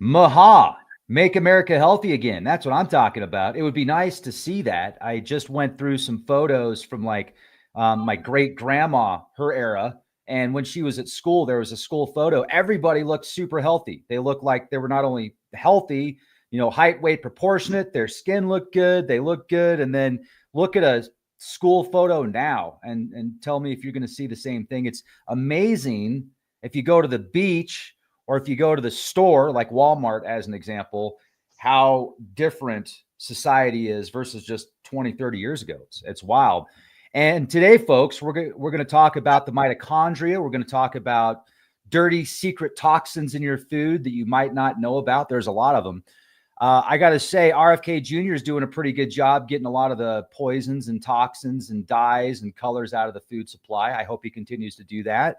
Maha, make America healthy again. That's what I'm talking about. It would be nice to see that. I just went through some photos from like my great grandma, her era. And when she was at school, there was a school photo. Everybody looked super healthy. They looked like they were not only healthy, height, weight, proportionate. Their skin looked good. They looked good. And then look at a school photo now and tell me if you're going to see the same thing. It's amazing. If you go to the beach, or if you go to the store, like Walmart, as an example, how different society is versus just 20, 30 years ago. It's wild. And today, folks, we're going to talk about the mitochondria. We're going to talk about dirty secret toxins in your food that you might not know about. There's a lot of them. I got to say, RFK Jr. is doing a pretty good job getting a lot of the poisons and toxins and dyes and colors out of the food supply. I hope he continues to do that.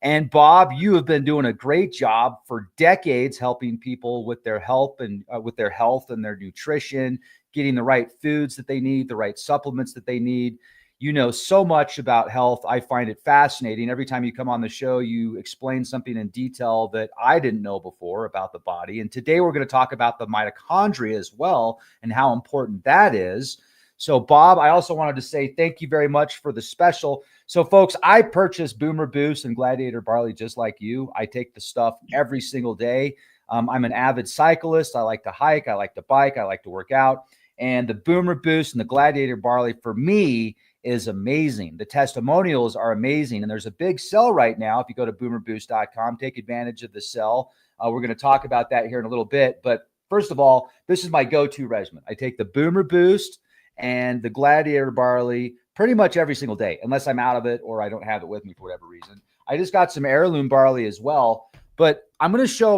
And Bob, you have been doing a great job for decades helping people with their health and their nutrition, getting the right foods that they need, the right supplements that they need. You know so much about health. I find it fascinating. Every time you come on the show, you explain something in detail that I didn't know before about the body. And today we're going to talk about the mitochondria as well and how important that is. So, Bob, I also wanted to say thank you very much for the special. So, folks, I purchase Boomer Boost and Gladiator Barley just like you. I take the stuff every single day. I'm an avid cyclist. I like to hike. I like to bike. I like to work out. And the Boomer Boost and the Gladiator Barley, for me, is amazing. The testimonials are amazing. And there's a big sale right now. If you go to boomerboost.com, take advantage of the sale. We're going to talk about that here in a little bit. But first of all, this is my go-to regimen. I take the Boomer Boost and the Gladiator Barley pretty much every single day, unless I'm out of it or I don't have it with me for whatever reason. I just got some heirloom barley as well, but I'm going to show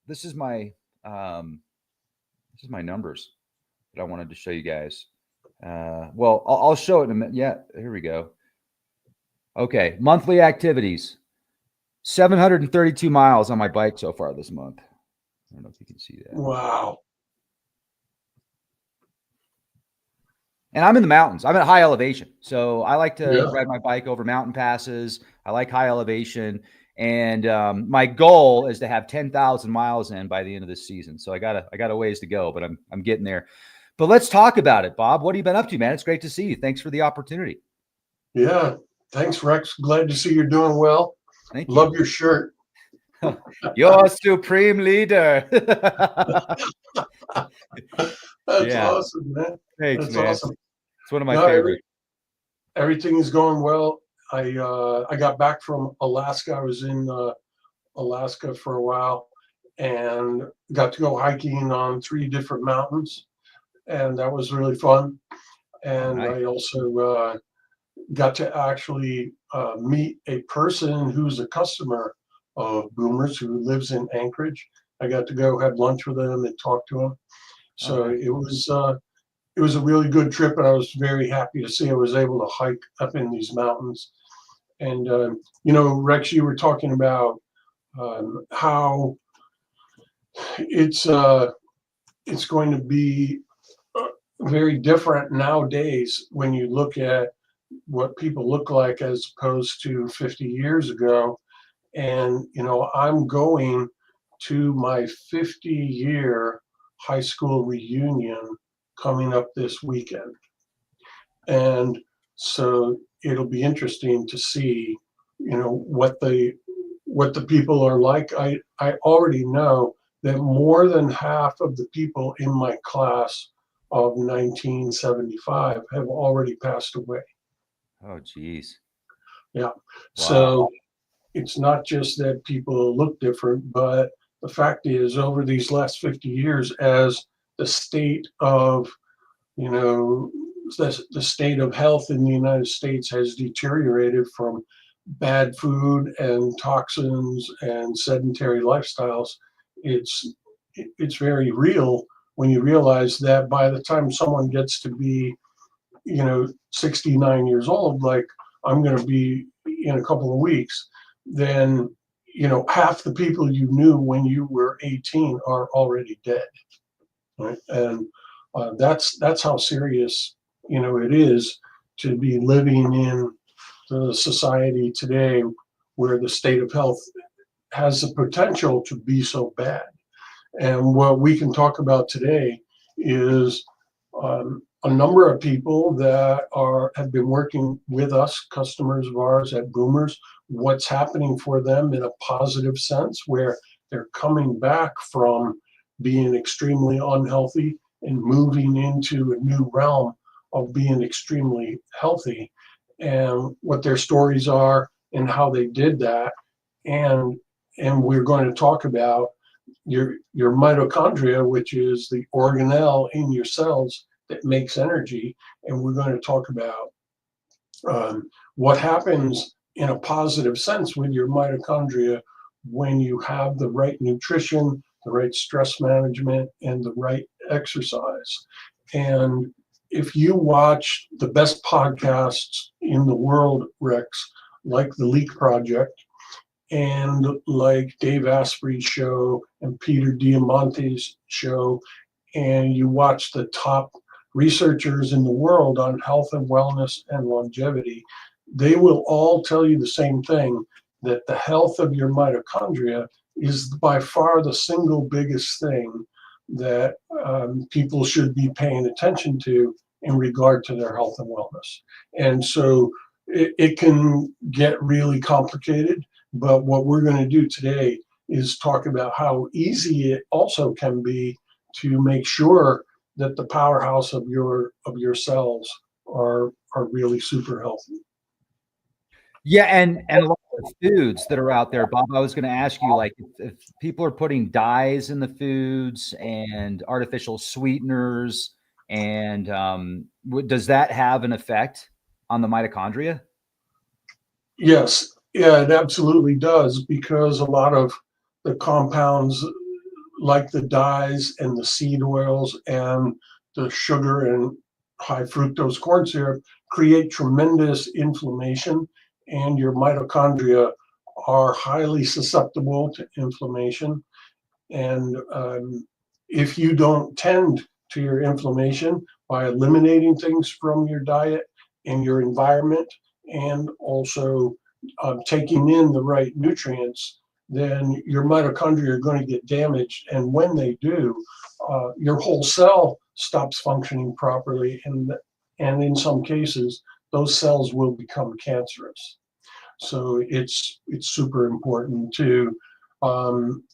this is my numbers that I wanted to show you guys. Well, I'll show it in a minute. Yeah, here we go. Okay. Monthly activities, 732 miles on my bike so far this month. I don't know if you can see that. Wow. And I'm in the mountains. I'm at high elevation. So I like to ride my bike over mountain passes. I like high elevation. And my goal is to have 10,000 miles in by the end of this season. So I got a ways to go, but I'm getting there. But let's talk about it, Bob. What have you been up to, man? It's great to see you. Thanks for the opportunity. Yeah. Thanks, Rex. Glad to see you're doing well. Thank you. Love your shirt. You're a supreme leader. That's awesome, man. Thanks, That's man. awesome. It's one of my favorites. Everything is going well. I got back from Alaska. I was in Alaska for a while and got to go hiking on 3 different mountains, and that was really fun. And nice. I also got to actually meet a person who's a customer of Boomers who lives in Anchorage. I got to go have lunch with him and talk to him. So it was a really good trip, and I was very happy to see I was able to hike up in these mountains. And Rex, you were talking about how it's going to be very different nowadays when you look at what people look like as opposed to 50 years ago. And I'm going to my 50-year high school reunion coming up this weekend. And so it'll be interesting to see, what the people are like. I already know that more than half of the people in my class of 1975 have already passed away. Oh, geez. Yeah. Wow. So it's not just that people look different, but the fact is, over these last 50 years, as the state of, the state of health in the United States has deteriorated from bad food and toxins and sedentary lifestyles, it's very real when you realize that by the time someone gets to be, 69 years old, like I'm going to be in a couple of weeks, then half the people you knew when you were 18 are already dead, right? And that's how serious it is to be living in the society today where the state of health has the potential to be so bad. And what we can talk about today is a number of people that have been working with us, customers of ours at Boomers, what's happening for them in a positive sense, where they're coming back from being extremely unhealthy and moving into a new realm of being extremely healthy, and what their stories are and how they did that. And we're going to talk about your mitochondria, which is the organelle in your cells that makes energy. And we're going to talk about what happens in a positive sense with your mitochondria when you have the right nutrition, the right stress management, and the right exercise. And if you watch the best podcasts in the world, Rex, like the Leak Project, and like Dave Asprey's show and Peter Diamante's show, and you watch the top researchers in the world on health and wellness and longevity, they will all tell you the same thing, that the health of your mitochondria is by far the single biggest thing that people should be paying attention to in regard to their health and wellness. And so it can get really complicated, but what we're going to do today is talk about how easy it also can be to make sure that the powerhouse of your cells are really super healthy. Yeah, and a lot of foods that are out there, Bob. I was going to ask you, like, if people are putting dyes in the foods and artificial sweeteners, and does that have an effect on the mitochondria? Yes, yeah, it absolutely does, because a lot of the compounds, like the dyes and the seed oils and the sugar and high fructose corn syrup, create tremendous inflammation, and your mitochondria are highly susceptible to inflammation. And if you don't tend to your inflammation by eliminating things from your diet and your environment, and also taking in the right nutrients, then your mitochondria are going to get damaged. And when they do, your whole cell stops functioning properly. And in some cases, those cells will become cancerous. So it's super important to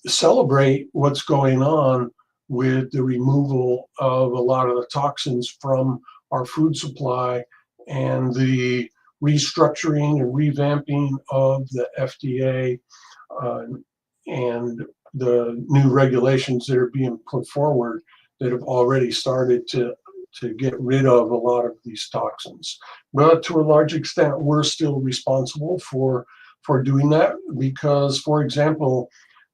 celebrate what's going on with the removal of a lot of the toxins from our food supply, and the restructuring and revamping of the FDA, and the new regulations that are being put forward that have already started to get rid of a lot of these toxins. But to a large extent, we're still responsible for doing that, because, for example,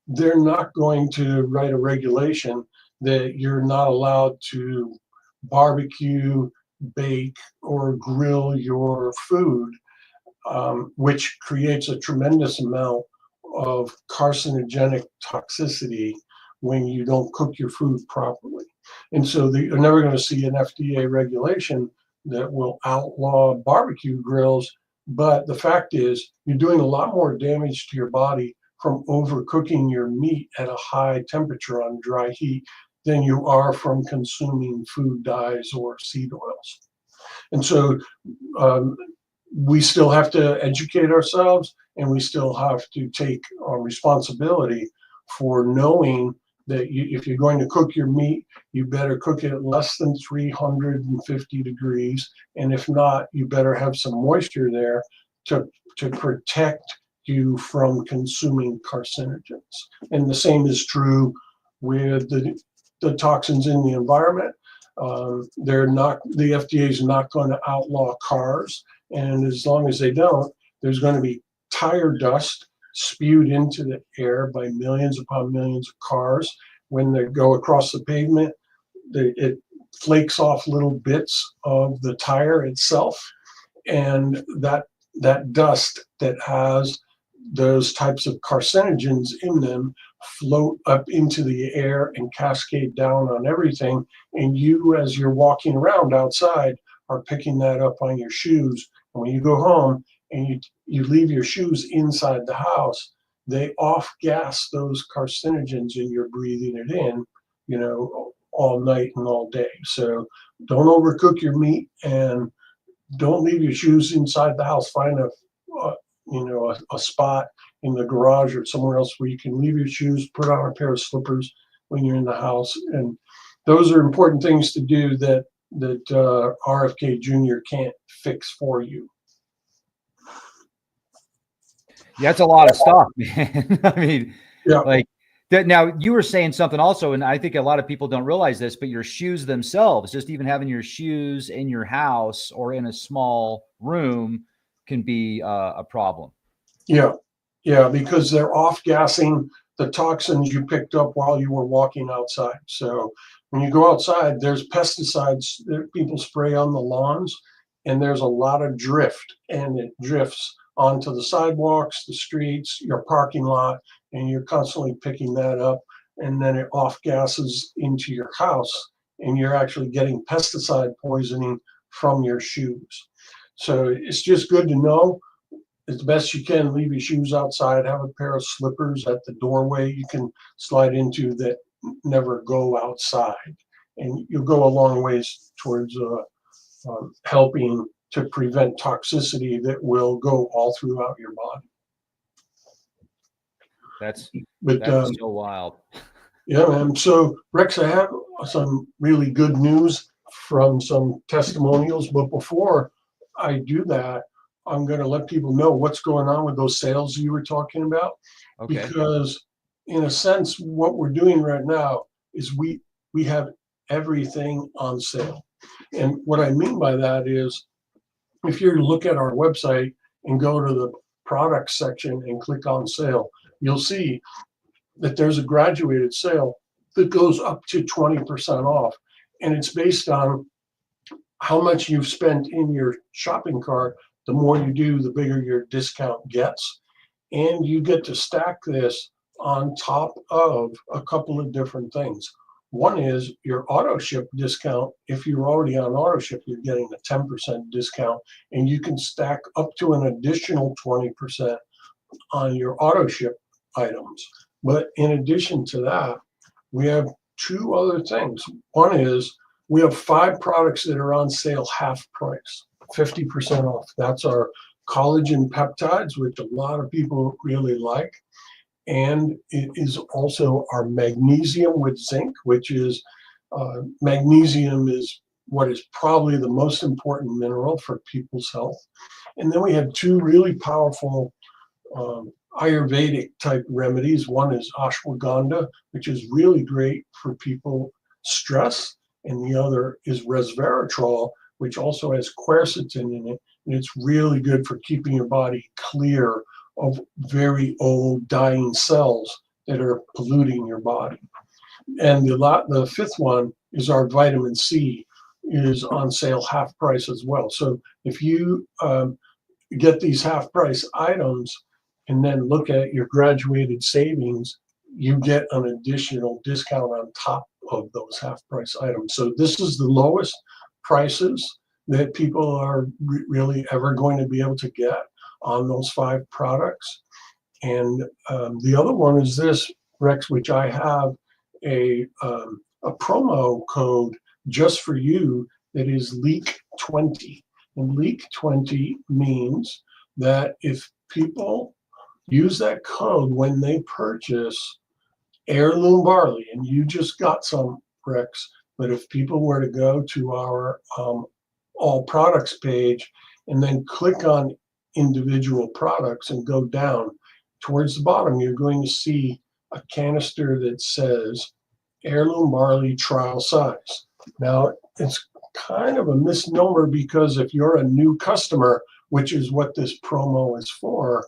they're not going to write a regulation that you're not allowed to barbecue, bake, or grill your food, which creates a tremendous amount of carcinogenic toxicity when you don't cook your food properly. And so you're never going to see an FDA regulation that will outlaw barbecue grills. But the fact is, you're doing a lot more damage to your body from overcooking your meat at a high temperature on dry heat than you are from consuming food dyes or seed oils. And so we still have to educate ourselves, and we still have to take responsibility for knowing that if you're going to cook your meat, you better cook it at less than 350 degrees. And if not, you better have some moisture there to protect you from consuming carcinogens. And the same is true with the toxins in the environment. The FDA is not going to outlaw cars. And as long as they don't, there's going to be tire dust spewed into the air by millions upon millions of cars. When they go across the pavement, it flakes off little bits of the tire itself. And that dust that has those types of carcinogens in them float up into the air and cascade down on everything. And you, as you're walking around outside, are picking that up on your shoes. And when you go home and you leave your shoes inside the house, they off-gas those carcinogens and you're breathing it in, all night and all day. So don't overcook your meat, and don't leave your shoes inside the house. Find a spot in the garage or somewhere else where you can leave your shoes, put on a pair of slippers when you're in the house. And those are important things to do that RFK Jr. can't fix for you. Yeah, that's a lot of stuff, man. I mean, yeah. Like that. Now you were saying something also, and I think a lot of people don't realize this, but your shoes themselves, just even having your shoes in your house or in a small room can be a problem. Yeah, because they're off-gassing the toxins you picked up while you were walking outside. So when you go outside, there's pesticides that people spray on the lawns, and there's a lot of drift, and it drifts onto the sidewalks, the streets, your parking lot, and you're constantly picking that up, and then it off-gasses into your house, and you're actually getting pesticide poisoning from your shoes. So it's just good to know. As best you can, leave your shoes outside, have a pair of slippers at the doorway you can slide into that never go outside. And you'll go a long ways towards helping to prevent toxicity that will go all throughout your body. That's so wild. Yeah, man. So, Rex, I have some really good news from some testimonials, but before I do that, I'm going to let people know what's going on with those sales you were talking about. Okay. Because in a sense, what we're doing right now is we have everything on sale. And what I mean by that is, if you look at our website and go to the products section and click on sale, you'll see that there's a graduated sale that goes up to 20% off. And it's based on how much you've spent in your shopping cart. The more you do, the bigger your discount gets. And you get to stack this on top of a couple of different things. One is your auto ship discount. If you're already on auto ship, you're getting a 10% discount, and you can stack up to an additional 20% on your auto ship items. But in addition to that, we have two other things. One is we have 5 products that are on sale half price, 50% off. That's our collagen peptides, which a lot of people really like. And it is also our magnesium with zinc, which is magnesium is what is probably the most important mineral for people's health. And then we have 2 really powerful Ayurvedic type remedies. One is ashwagandha, which is really great for people stress, and the other is resveratrol, which also has quercetin in it, and it's really good for keeping your body clear of very old dying cells that are polluting your body. And the 5th one is our vitamin C, is on sale half price as well. So if you get these half price items and then look at your graduated savings, you get an additional discount on top of those half price items. So this is the lowest prices that people are really ever going to be able to get on those 5 products. And the other one is this, Rex, which I have a promo code just for you that is LEAK20. And LEAK20 means that if people use that code when they purchase heirloom barley, and you just got some, Rex, but if people were to go to our all products page and then click on individual products and go down towards the bottom, you're going to see a canister that says heirloom barley trial size. Now, it's kind of a misnomer, because if you're a new customer, which is what this promo is for,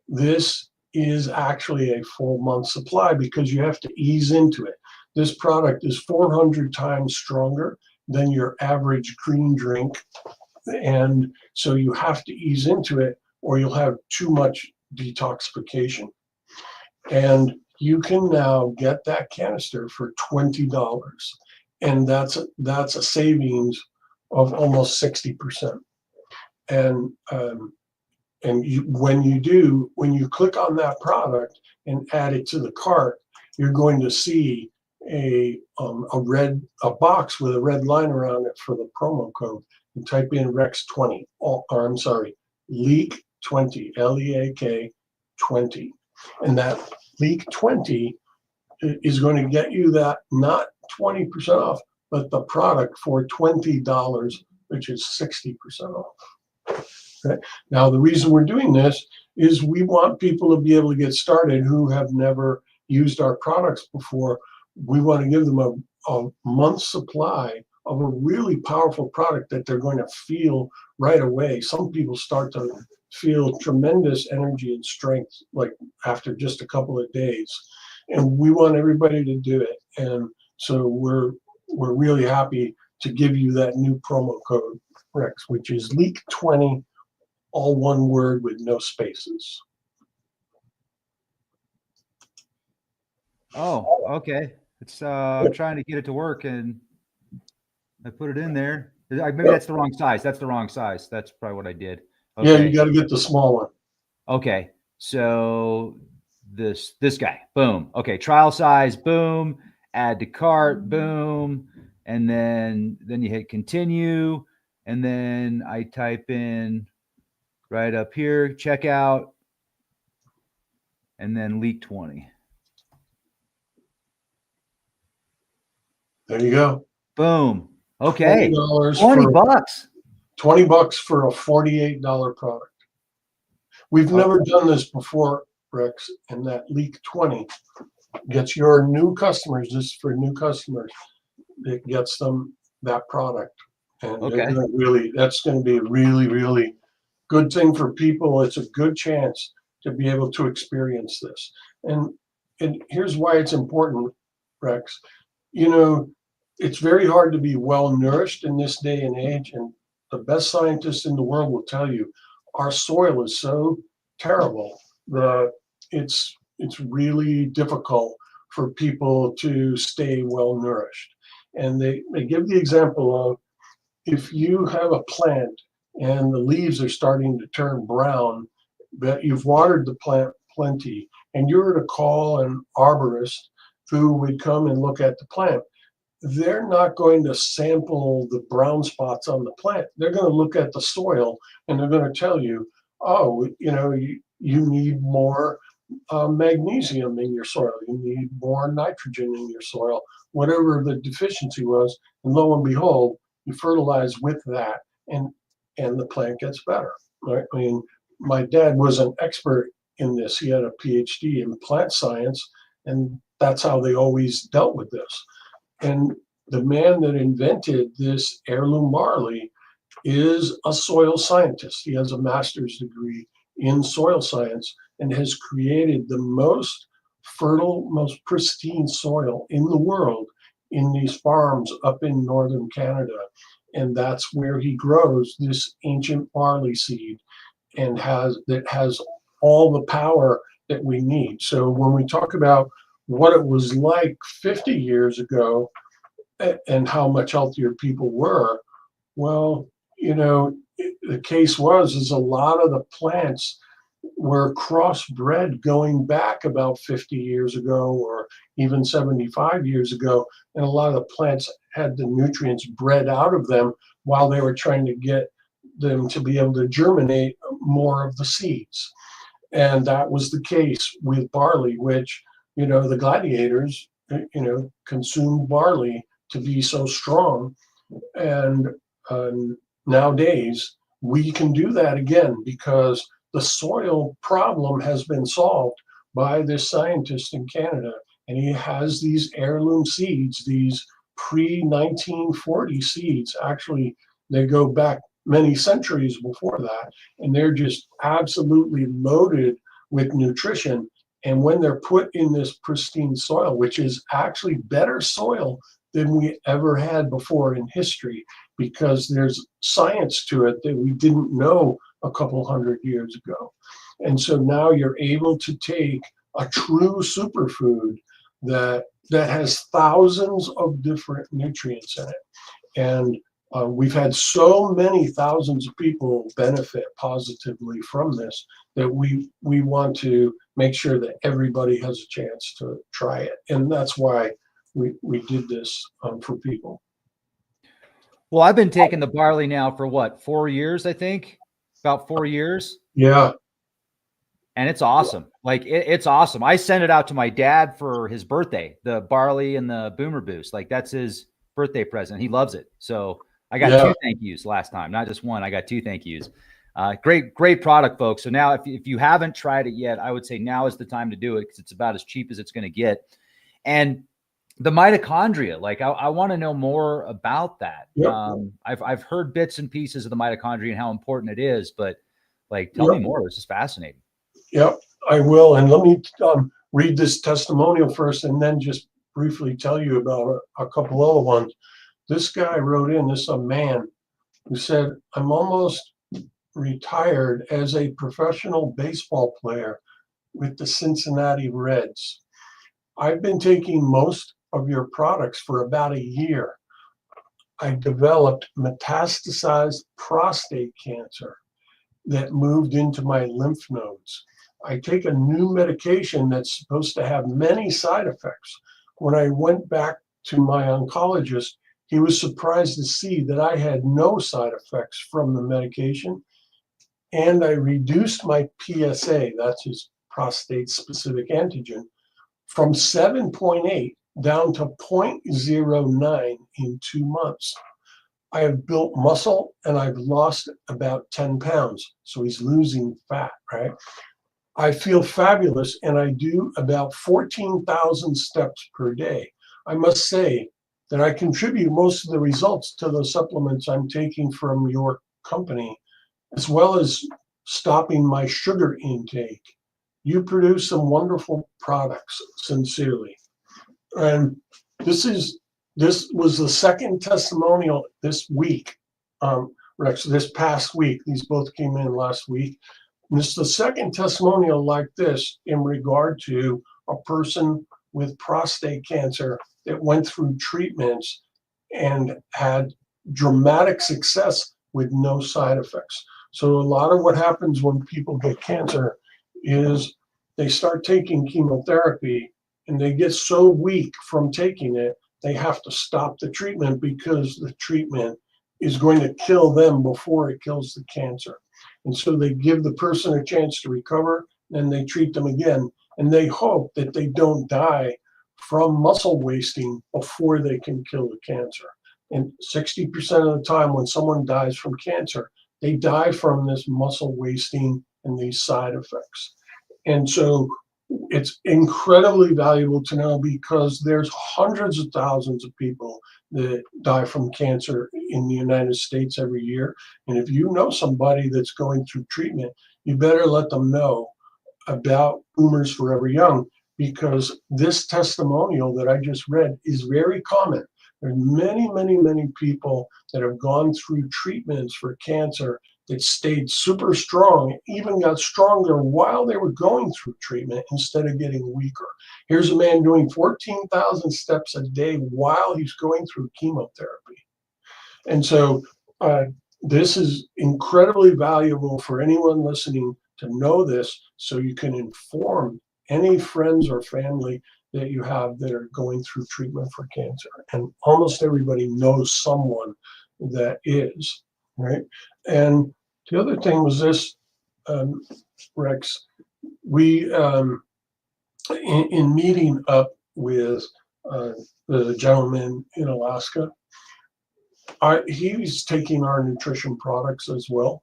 this is actually a full month supply, because you have to ease into it. This product is 400 times stronger than your average green drink, and so you have to ease into it or you'll have too much detoxification. And you can now get that canister for $20, and that's a savings of almost 60%. And when you click on that product and add it to the cart, you're going to see a box with a red line around it for the promo code. You type in Rex20, or I'm sorry, Leak20, Leak 20, and that Leak 20 is going to get you that not 20% off, but the product for $20, which is 60% off. Okay. Now, the reason we're doing this is we want people to be able to get started who have never used our products before. We want to give them a month's supply of a really powerful product that they're going to feel right away. Some people start to feel tremendous energy and strength like after just a couple of days. And we want everybody to do it. And so we're really happy to give you that new promo code, Rex, which is Leak20, all one word with no spaces. Oh, okay. It's I'm trying to get it to work, and I put it in there. Maybe that's the wrong size. That's the wrong size. That's probably what I did. Okay. Yeah, you got to get the small one. Okay. So this guy, boom. Okay, trial size, boom. Add to cart, boom. And then you hit continue, and then I type in right up here, checkout, and then Leak 20. There you go. Boom. Okay. $20 $20 bucks. $20 for a $48 product. We've never done this before, Rex, and that Leak 20 gets your new customers, this is for new customers, it gets them that product. And they're gonna that's going to be a really, really good thing for people. It's a good chance to be able to experience this. And here's why it's important, Rex. You know, it's very hard to be well nourished in this day and age. And the best scientists in the world will tell you our soil is so terrible that it's really difficult for people to stay well nourished. And they give the example of if you have a plant and the leaves are starting to turn brown, but you've watered the plant plenty, and you were to call an arborist who would come and look at the plant, they're not going to sample the brown spots on the plant. They're going to look at the soil and they're going to tell you, oh, you know, you need more magnesium in your soil. You need more nitrogen in your soil, whatever the deficiency was. And lo and behold, you fertilize with that and the plant gets better. Right? I mean, my dad was an expert in this. He had a PhD in plant science, and that's how they always dealt with this. And the man that invented this heirloom barley is a soil scientist. He has a master's degree in soil science and has created the most fertile, most pristine soil in the world in these farms up in northern Canada. And that's where he grows this ancient barley seed and has all the power that we need. So when we talk about what it was like 50 years ago and how much healthier people were, well, you know, the case is a lot of the plants were crossbred going back about 50 years ago or even 75 years ago. And a lot of the plants had the nutrients bred out of them while they were trying to get them to be able to germinate more of the seeds. And that was the case with barley, which, you know, the gladiators, you know, consumed barley to be so strong. And nowadays, we can do that again because the soil problem has been solved by this scientist in Canada. And he has these heirloom seeds, these pre-1940 seeds. Actually, they go back many centuries before that. And they're just absolutely loaded with nutrition. And when they're put in this pristine soil, which is actually better soil than we ever had before in history, because there's science to it that we didn't know a couple hundred years ago. And so now you're able to take a true superfood that has thousands of different nutrients in it. And We've had so many thousands of people benefit positively from this that we want to make sure that everybody has a chance to try it. And that's why we did this for people. Well, I've been taking the barley now for what, 4 years, I think, about 4 years. Yeah. And it's awesome. Like it's awesome. I sent it out to my dad for his birthday, the barley and the boomer boost. Like that's his birthday present. He loves it. So I got 2 thank yous last time, not just one. I got 2 thank yous. Great product, folks. So now if you haven't tried it yet, I would say now is the time to do it because it's about as cheap as it's going to get. And the mitochondria, like I want to know more about that. Yep. I've heard bits and pieces of the mitochondria and how important it is, but like tell me more. This is fascinating. Yep, I will. And let me read this testimonial first and then just briefly tell you about a couple other ones. This guy wrote in, this is a man who said, I'm almost retired as a professional baseball player with the Cincinnati Reds. I've been taking most of your products for about a year. I developed metastasized prostate cancer that moved into my lymph nodes. I take a new medication that's supposed to have many side effects. When I went back to my oncologist, he was surprised to see that I had no side effects from the medication. And I reduced my PSA, that's his prostate specific antigen, from 7.8 down to 0.09 in 2 months. I have built muscle and I've lost about 10 pounds. So he's losing fat, right? I feel fabulous and I do about 14,000 steps per day. I must say that I contribute most of the results to the supplements I'm taking from your company, as well as stopping my sugar intake. You produce some wonderful products, sincerely. And this was the second testimonial this week, Rex, this past week. These both came in last week. And this is the second testimonial like this in regard to a person with prostate cancer that went through treatments and had dramatic success with no side effects. So a lot of what happens when people get cancer is they start taking chemotherapy and they get so weak from taking it, they have to stop the treatment because the treatment is going to kill them before it kills the cancer. And so they give the person a chance to recover, and they treat them again. And they hope that they don't die from muscle wasting before they can kill the cancer. And 60% of the time when someone dies from cancer, they die from this muscle wasting and these side effects. And so it's incredibly valuable to know because there's hundreds of thousands of people that die from cancer in the United States every year. And if you know somebody that's going through treatment, you better let them know about Boomers Forever Young, because this testimonial that I just read is very common. There's many, many, many people that have gone through treatments for cancer that stayed super strong, even got stronger while they were going through treatment instead of getting weaker. Here's a man doing 14,000 steps a day while he's going through chemotherapy. And so this is incredibly valuable for anyone listening to know this, so you can inform any friends or family that you have that are going through treatment for cancer. And almost everybody knows someone that is, right? And the other thing was this, Rex, we, in meeting up with the gentleman in Alaska, he's taking our nutrition products as well,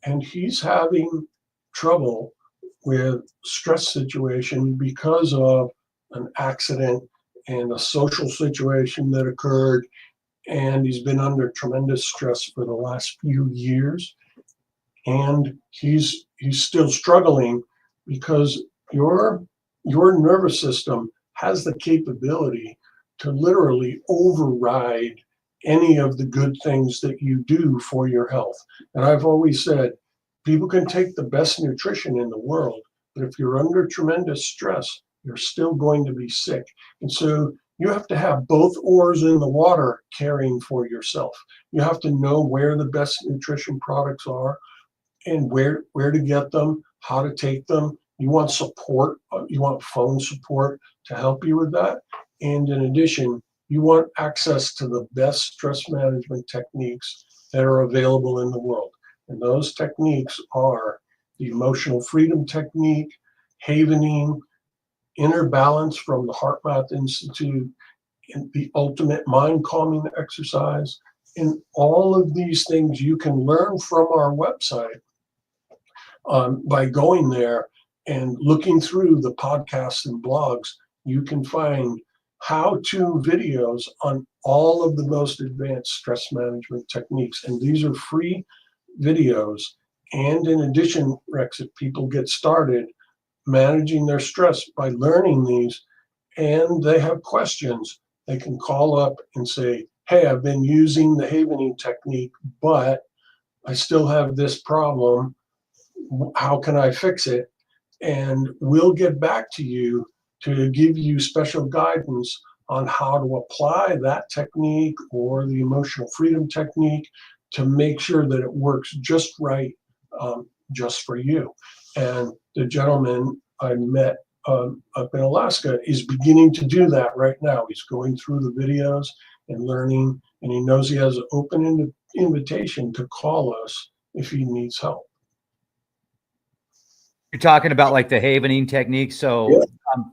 and he's having trouble with stress situation because of an accident and a social situation that occurred, and he's been under tremendous stress for the last few years, and he's still struggling because your nervous system has the capability to literally override any of the good things that you do for your health. And I've always said, people can take the best nutrition in the world, but if you're under tremendous stress, you're still going to be sick. And so you have to have both oars in the water caring for yourself. You have to know where the best nutrition products are and where to get them, how to take them. You want support, you want phone support to help you with that. And in addition, you want access to the best stress management techniques that are available in the world. And those techniques are the emotional freedom technique, havening, inner balance from the HeartMath Institute, and the ultimate mind calming exercise. And all of these things you can learn from our website by going there and looking through the podcasts and blogs. You can find how-to videos on all of the most advanced stress management techniques. And these are free videos. And in addition, Rex, if people get started managing their stress by learning these and they have questions, they can call up and say, hey, I've been using the havening technique, but I still have this problem. How can I fix it? And we'll get back to you to give you special guidance on how to apply that technique or the emotional freedom technique to make sure that it works just right, just for you. And the gentleman I met up in Alaska is beginning to do that right now. He's going through the videos and learning, and he knows he has an open invitation to call us if he needs help. You're talking about like the havening technique. So,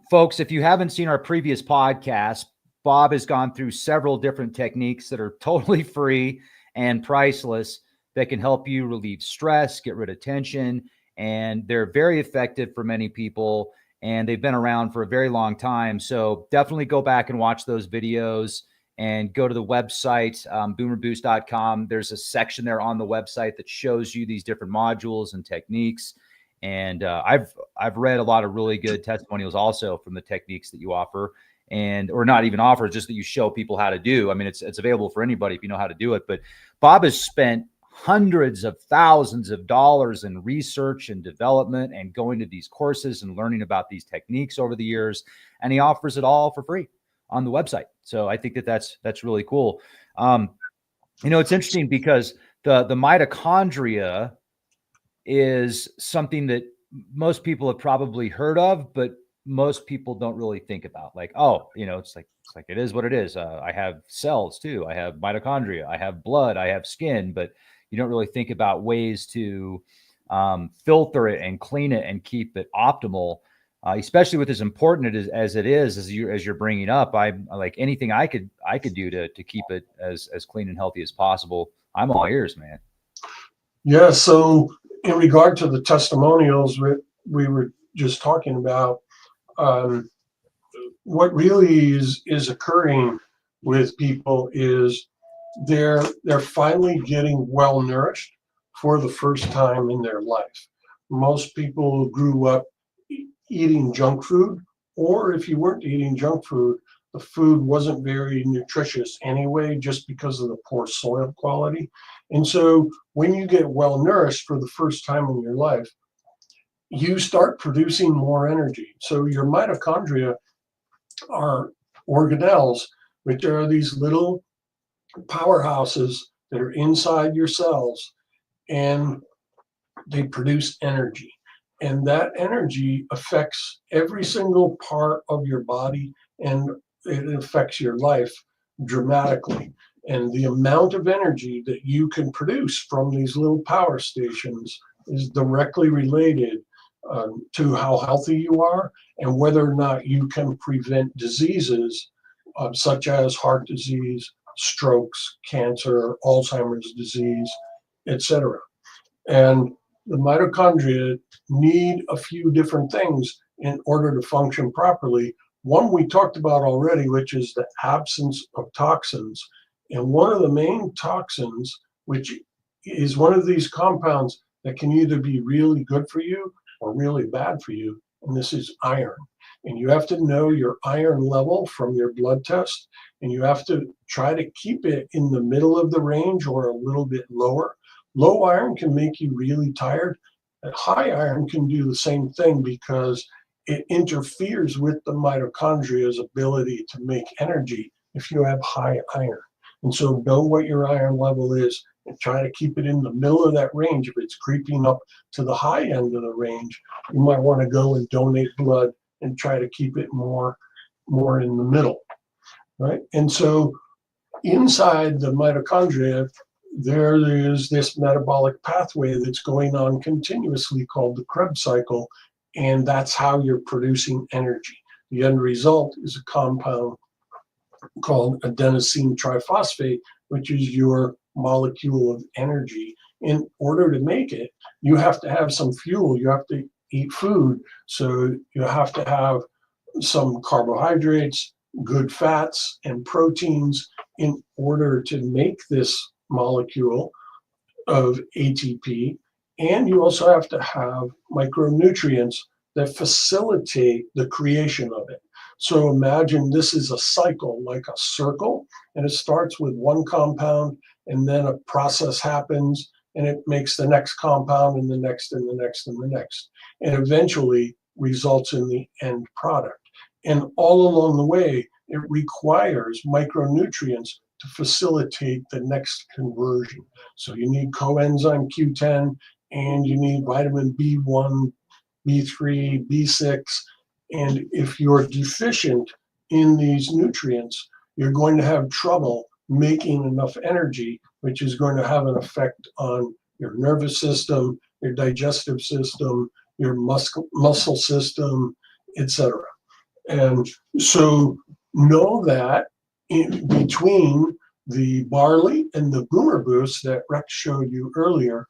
folks, if you haven't seen our previous podcast, Bob has gone through several different techniques that are totally free and priceless that can help you relieve stress, get rid of tension, and they're very effective for many people, and they've been around for a very long time. So definitely go back and watch those videos and go to the website, boomerboost.com. There's a section there on the website that shows you these different modules and techniques. And I've read a lot of really good testimonials also from the techniques that you offer, and or not even offer, just that you show people how to do. I mean, it's available for anybody if you know how to do it. But Bob has spent hundreds of thousands of dollars in research and development and going to these courses and learning about these techniques over the years, and he offers it all for free on the website. So I think that that's really cool. It's interesting because the mitochondria is something that most people have probably heard of, but most people don't really think about. Like, oh, it's like it is what it is. I have cells too. I have mitochondria. I have blood. I have skin. But you don't really think about ways to filter it and clean it and keep it optimal. Especially with as important as it is, as you're bringing up. I like anything I could do to keep it as clean and healthy as possible. I'm all ears, man. Yeah. So in regard to the testimonials we were just talking about, what really is occurring with people is they're finally getting well nourished for the first time in their life. Most people grew up eating junk food, or if you weren't eating junk food, the food wasn't very nutritious anyway, just because of the poor soil quality. And so when you get well nourished for the first time in your life, you start producing more energy. So your mitochondria are organelles, which are these little powerhouses that are inside your cells, and they produce energy. And that energy affects every single part of your body, and it affects your life dramatically. And the amount of energy that you can produce from these little power stations is directly related to how healthy you are and whether or not you can prevent diseases such as heart disease, strokes, cancer, Alzheimer's disease, etc. And the mitochondria need a few different things in order to function properly. One we talked about already, which is the absence of toxins. And one of the main toxins, which is one of these compounds that can either be really good for you or really bad for you, and this is iron. And you have to know your iron level from your blood test, and you have to try to keep it in the middle of the range or a little bit lower. Low iron can make you really tired. And high iron can do the same thing because it interferes with the mitochondria's ability to make energy if you have high iron. And so know what your iron level is and try to keep it in the middle of that range. If it's creeping up to the high end of the range, you might want to go and donate blood and try to keep it more in the middle, right? And so inside the mitochondria, there is this metabolic pathway that's going on continuously called the Krebs cycle, and that's how you're producing energy. The end result is a compound called adenosine triphosphate, which is your molecule of energy. In order to make it, you have to have some fuel. You have to eat food. So you have to have some carbohydrates, good fats, and proteins in order to make this molecule of ATP. And you also have to have micronutrients that facilitate the creation of it. So imagine this is a cycle, like a circle, and it starts with one compound, and then a process happens, and it makes the next compound, and the next, and the next, and the next, and eventually results in the end product. And all along the way, it requires micronutrients to facilitate the next conversion. So you need coenzyme Q10, and you need vitamin B1, B3, B6, and if you're deficient in these nutrients, you're going to have trouble making enough energy, which is going to have an effect on your nervous system, your digestive system, your muscle system, etc. And so know that in between the barley and the boomer boost that Rex showed you earlier,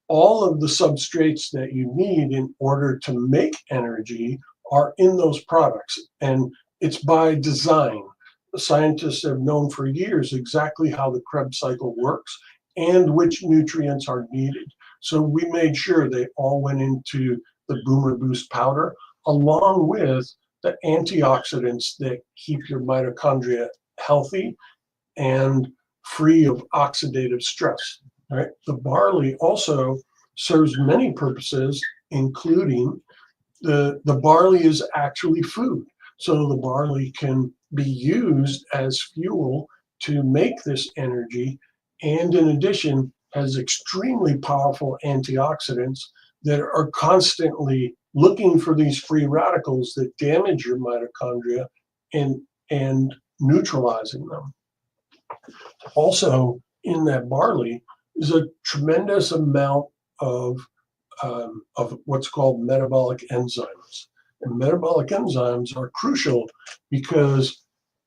all of the substrates that you need in order to make energy are in those products. And it's by design. The scientists have known for years exactly how the Krebs cycle works and which nutrients are needed. So we made sure they all went into the Boomer Boost powder, along with the antioxidants that keep your mitochondria healthy and free of oxidative stress. Right? The barley also serves many purposes, including the barley is actually food. So the barley can be used as fuel to make this energy, and in addition has extremely powerful antioxidants that are constantly looking for these free radicals that damage your mitochondria and neutralizing them. Also in that barley is a tremendous amount of what's called metabolic enzymes. And metabolic enzymes are crucial because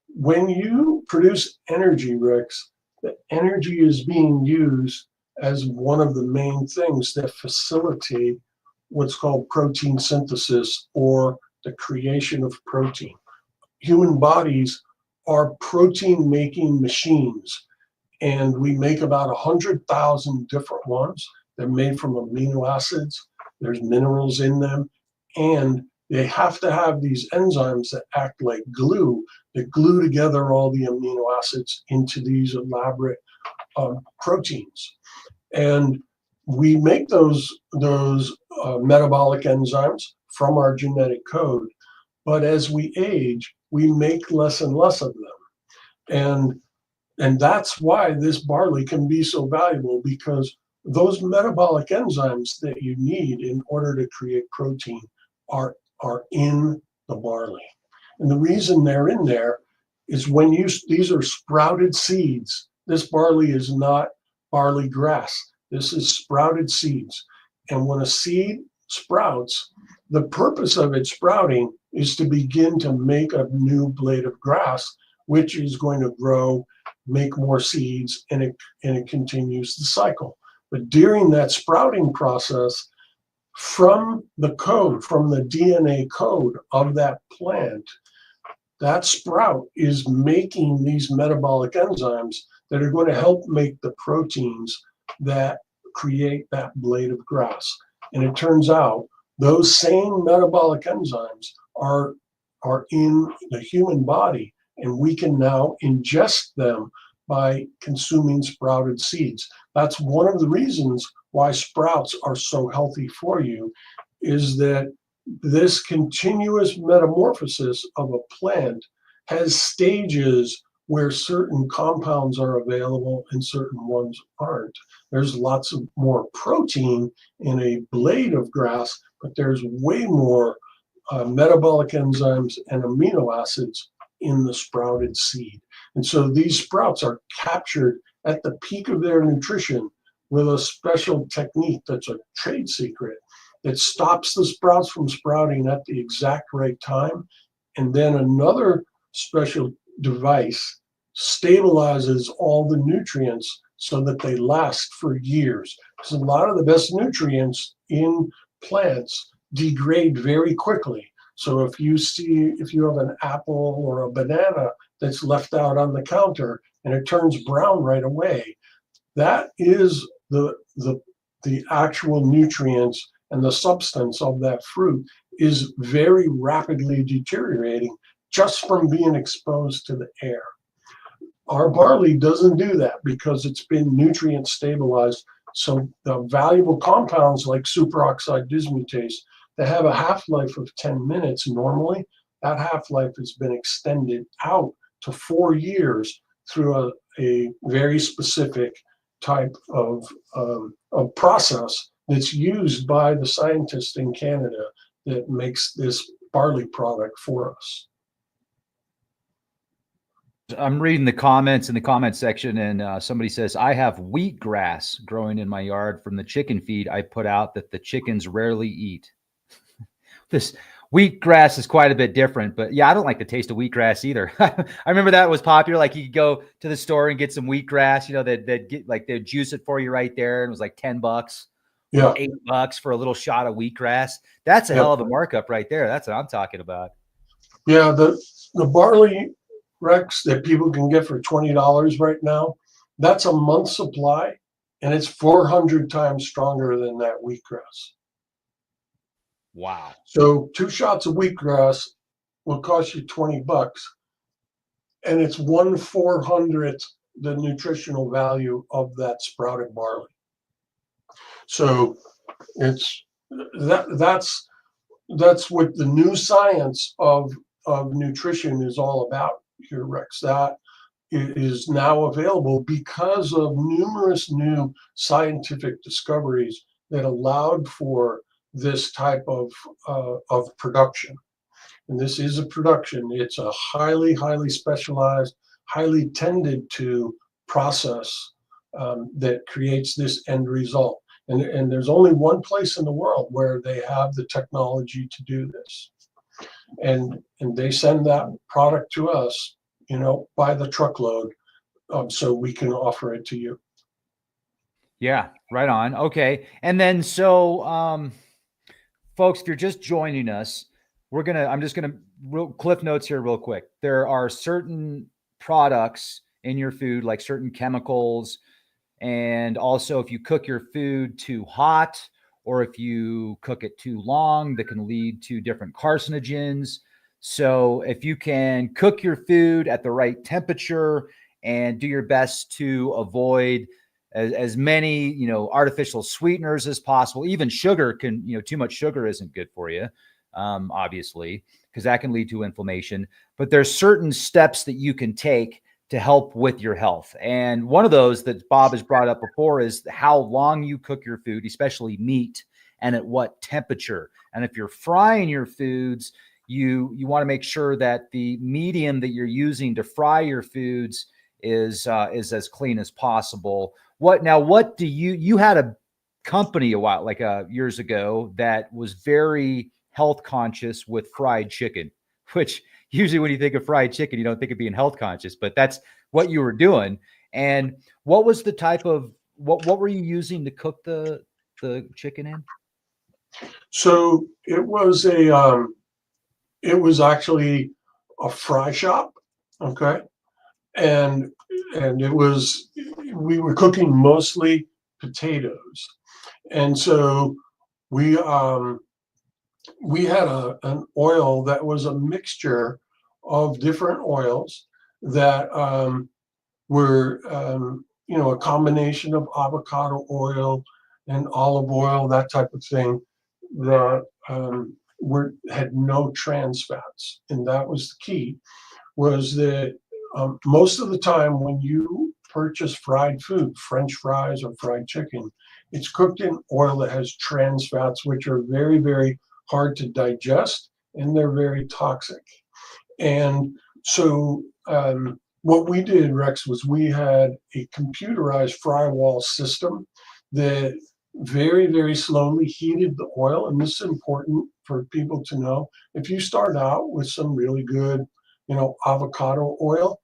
when you produce energy, Rex, the energy is being used as one of the main things that facilitate what's called protein synthesis, or the creation of protein. Human bodies are protein-making machines, and we make about 100,000 different ones. They're made from amino acids, there's minerals in them, and they have to have these enzymes that act like glue, that glue together all the amino acids into these elaborate proteins. And we make those metabolic enzymes from our genetic code, but as we age, we make less and less of them. And that's why this barley can be so valuable, because those metabolic enzymes that you need in order to create protein are in the barley. And the reason they're in there is when these are sprouted seeds. This barley is not barley grass. This is sprouted seeds. And when a seed sprouts, the purpose of its sprouting is to begin to make a new blade of grass, which is going to grow, make more seeds, and it continues the cycle. But during that sprouting process, from the code, from the DNA code of that plant, that sprout is making these metabolic enzymes that are going to help make the proteins that create that blade of grass. And it turns out those same metabolic enzymes are in the human body, and we can now ingest them by consuming sprouted seeds. That's one of the reasons why sprouts are so healthy for you, is that this continuous metamorphosis of a plant has stages where certain compounds are available and certain ones aren't. There's lots of more protein in a blade of grass, but there's way more metabolic enzymes and amino acids in the sprouted seed. And so these sprouts are captured at the peak of their nutrition with a special technique that's a trade secret that stops the sprouts from sprouting at the exact right time. And then another special device stabilizes all the nutrients so that they last for years. Because a lot of the best nutrients in plants degrade very quickly. So if you have an apple or a banana that's left out on the counter and it turns brown right away, that is the actual nutrients, and the substance of that fruit is very rapidly deteriorating just from being exposed to the air. Our barley doesn't do that because it's been nutrient stabilized. So the valuable compounds like superoxide dismutase that have a half-life of 10 minutes normally, that half-life has been extended out to 4 years through a very specific type of process that's used by the scientists in Canada that makes this barley product for us. I'm reading the comments in the comment section, and somebody says, I have wheatgrass growing in my yard from the chicken feed I put out that the chickens rarely eat. This wheatgrass is quite a bit different, but yeah, I don't like the taste of wheatgrass either. I remember that was popular. Like you could go to the store and get some wheatgrass, you know, they'd get like they'd juice it for you right there. And it was like $10, Yeah, $8 for a little shot of wheatgrass. That's a hell of a markup right there. That's what I'm talking about. Yeah, the barley Rex that people can get for $20 right now, that's a month's supply, and it's 400 times stronger than that wheatgrass. Wow. So 2 shots of wheatgrass will cost you $20, and it's 1/400th the nutritional value of that sprouted barley. So it's that's what the new science of nutrition is all about here, Rex. That is now available because of numerous new scientific discoveries that allowed for this type of production. And this is a production. It's a highly, highly specialized, highly tended to process that creates this end result. And there's only one place in the world where they have the technology to do this. And they send that product to us, you know, by the truckload, so we can offer it to you. Yeah, right on. Okay. And then so folks, if you're just joining us, I'm just gonna cliff notes here real quick. There are certain products in your food, like certain chemicals, and also if you cook your food too hot or if you cook it too long, that can lead to different carcinogens. So if you can cook your food at the right temperature and do your best to avoid as many, you know, artificial sweeteners as possible. Even sugar can, you know, too much sugar isn't good for you, obviously, because that can lead to inflammation. But there's certain steps that you can take to help with your health. And one of those that Bob has brought up before is how long you cook your food, especially meat, and at what temperature. And if you're frying your foods, you want to make sure that the medium that you're using to fry your foods is as clean as possible. What do you had a company a while, like years ago, that was very health conscious with fried chicken, which usually when you think of fried chicken, you don't think of being health conscious, but that's what you were doing. And what was the type of, what were you using to cook the chicken in? So it was actually a fry shop. Okay. And we were cooking mostly potatoes. And so we had an oil that was a mixture of different oils that were, you know, a combination of avocado oil and olive oil, that type of thing, that had no trans fats. And that was the key, was that most of the time when you purchase fried food, French fries or fried chicken, it's cooked in oil that has trans fats, which are very, very hard to digest, and they're very toxic. And so what we did, Rex, was we had a computerized fry wall system that very, very slowly heated the oil. And this is important for people to know. If you start out with some really good, avocado oil,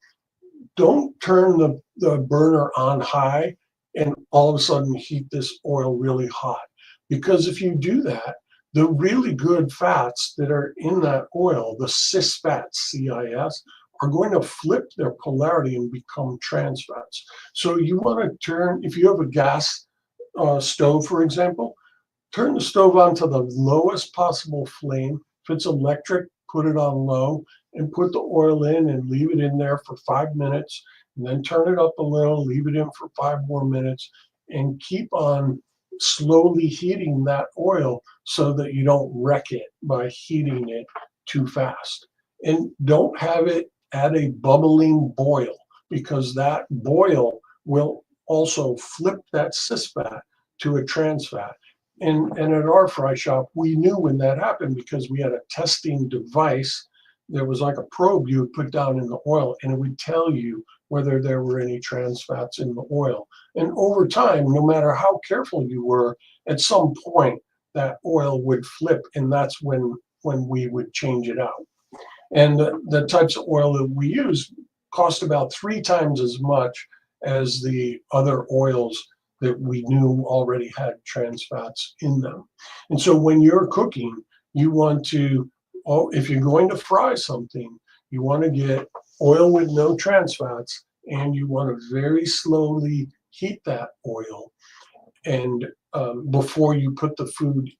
don't turn the burner on high and all of a sudden heat this oil really hot. Because if you do that, the really good fats that are in that oil, the cis fats, CIS, are going to flip their polarity and become trans fats. So you want to turn, if you have a gas stove, for example, turn the stove on to the lowest possible flame. If it's electric, put it on low and put the oil in and leave it in there for 5 minutes, and then turn it up a little, leave it in for 5 more minutes, and keep on slowly heating that oil so that you don't wreck it by heating it too fast. And don't have it at a bubbling boil, because that boil will also flip that cis fat to a trans fat. And at our fry shop, we knew when that happened because we had a testing device. There was like a probe you would put down in the oil, and it would tell you whether there were any trans fats in the oil. And over time, no matter how careful you were, at some point that oil would flip, and that's when we would change it out. And the types of oil that we use cost about 3 times as much as the other oils that we knew already had trans fats in them. And so when you're cooking, you want to, if you're going to fry something, you want to get oil with no trans fats, and you want to very slowly heat that oil and before you put the food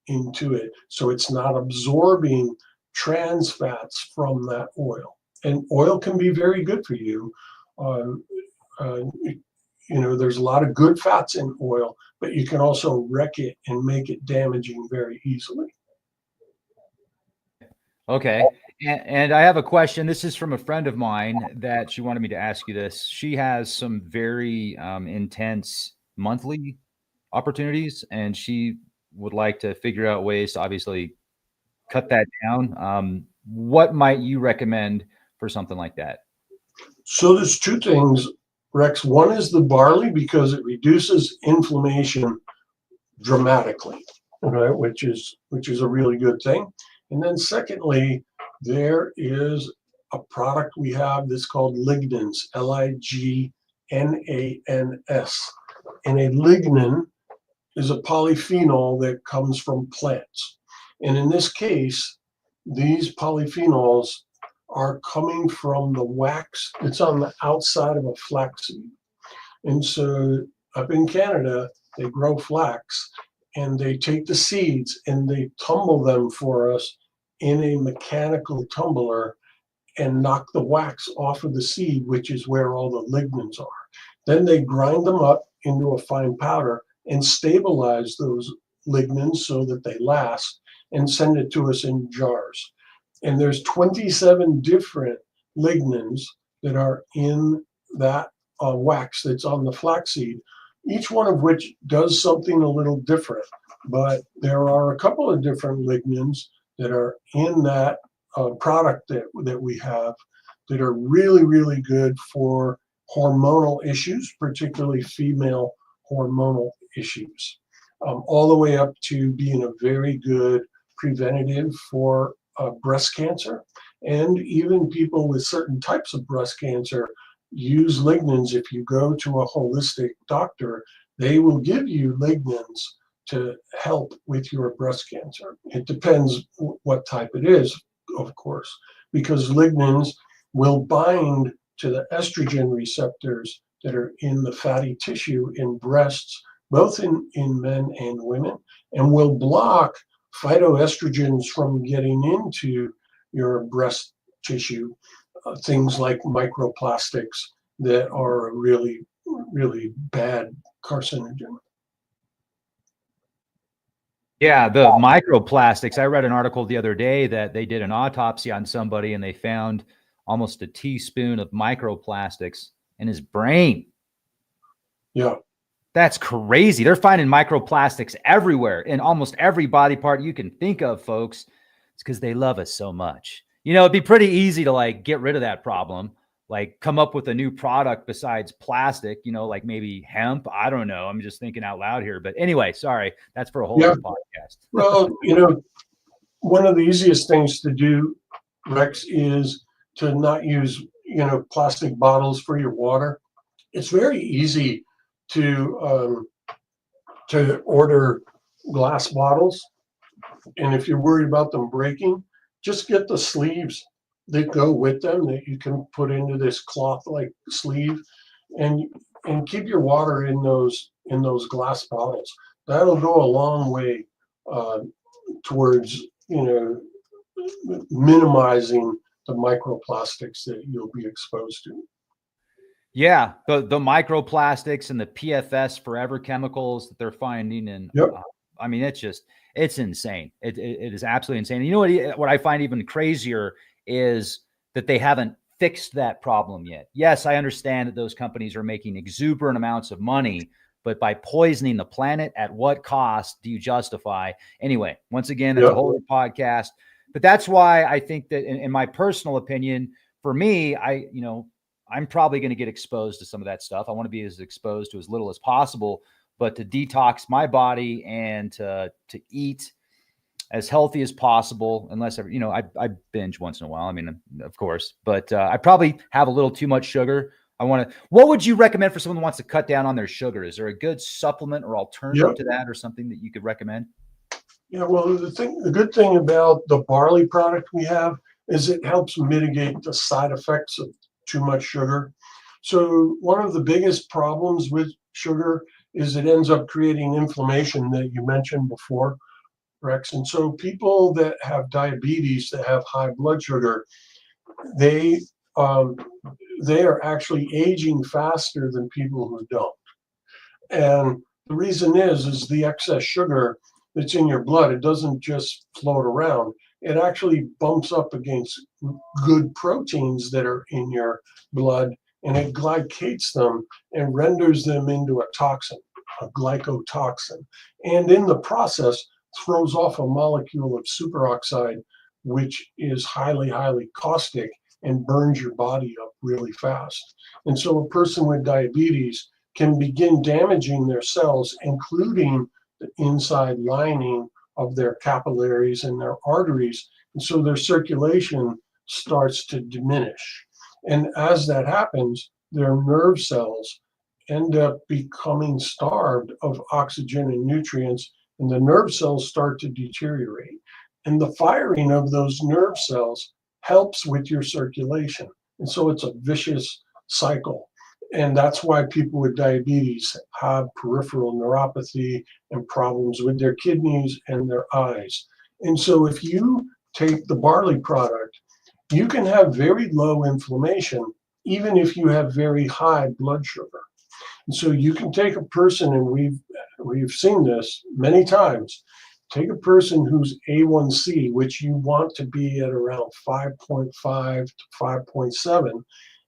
into it, so it's not absorbing trans fats from that oil. And oil can be very good for you. There's a lot of good fats in oil, but you can also wreck it and make it damaging very easily. Okay. And I have a question. This is from a friend of mine that she wanted me to ask you this. She has some very intense monthly opportunities, and she would like to figure out ways to obviously cut that down. What might you recommend for something like that? So there's 2 things, Rex. One is the barley, because it reduces inflammation dramatically, right? Which is a really good thing. And then secondly, there is a product we have that's called lignans, Lignans. And a lignan is a polyphenol that comes from plants. And in this case, these polyphenols are coming from the wax that's on the outside of a flaxseed. And so up in Canada, they grow flax, and they take the seeds and they tumble them for us in a mechanical tumbler and knock the wax off of the seed, which is where all the lignans are. Then they grind them up into a fine powder and stabilize those lignans so that they last, and send it to us in jars. And there's 27 different lignans that are in that wax that's on the flaxseed, each one of which does something a little different. But there are a couple of different lignans that are in that product that we have that are really, really good for hormonal issues, particularly female hormonal issues, all the way up to being a very good preventative for breast cancer. And even people with certain types of breast cancer use lignans. If you go to a holistic doctor, they will give you lignans to help with your breast cancer. It depends what type it is, of course, because lignans will bind to the estrogen receptors that are in the fatty tissue in breasts, both in men and women, and will block phytoestrogens from getting into your breast tissue, things like microplastics that are a really, really bad carcinogen. Yeah, the microplastics. I read an article the other day that they did an autopsy on somebody and they found almost a teaspoon of microplastics in his brain. Yeah. That's crazy. They're finding microplastics everywhere in almost every body part you can think of, folks. It's because they love us so much. You know, it'd be pretty easy to like get rid of that problem, like come up with a new product besides plastic, you know, like maybe hemp. I don't know. I'm just thinking out loud here. But anyway, sorry. That's for a whole Yeah. other podcast. Well, you know, one of the easiest things to do, Rex, is to not use, you know, plastic bottles for your water. It's very easy to order glass bottles, and if you're worried about them breaking, just get the sleeves that go with them that you can put into this cloth-like sleeve, and keep your water in those glass bottles. That'll go a long way uh, towards, you know, minimizing the microplastics that you'll be exposed to. Yeah, the microplastics and the PFS forever chemicals that they're finding, and Yep. I mean, it's insane. It is absolutely insane. And you know what I find even crazier is that they haven't fixed that problem yet. Yes, I understand that those companies are making exuberant amounts of money, but by poisoning the planet, at what cost do you justify? Anyway, once again, that's a Yep. whole other podcast. But that's why I think that, in my personal opinion, for me, I'm probably going to get exposed to some of that stuff. I want to be as exposed to as little as possible, but to detox my body and to eat as healthy as possible, unless I binge once in a while. I mean, of course, but I probably have a little too much sugar. What would you recommend for someone who wants to cut down on their sugar? Is there a good supplement or alternative Yep. to that, or something that you could recommend? Yeah, well, the good thing about the barley product we have is it helps mitigate the side effects of too much sugar. So one of the biggest problems with sugar is it ends up creating inflammation that you mentioned before, Rex. And so people that have diabetes, that have high blood sugar, they um, they are actually aging faster than people who don't. And the reason is the excess sugar that's in your blood, it doesn't just float around. It actually bumps up against good proteins that are in your blood, and it glycates them and renders them into a toxin, a glycotoxin. And in the process, throws off a molecule of superoxide, which is highly, highly caustic and burns your body up really fast. And so a person with diabetes can begin damaging their cells, including the inside lining of their capillaries and their arteries. And so their circulation starts to diminish. And as that happens, their nerve cells end up becoming starved of oxygen and nutrients, and the nerve cells start to deteriorate. And the firing of those nerve cells helps with your circulation. And so it's a vicious cycle. And that's why people with diabetes have peripheral neuropathy and problems with their kidneys and their eyes. And so if you take the barley product, you can have very low inflammation, even if you have very high blood sugar. And so you can take a person, and we've seen this many times, take a person whose A1C, which you want to be at around 5.5 to 5.7,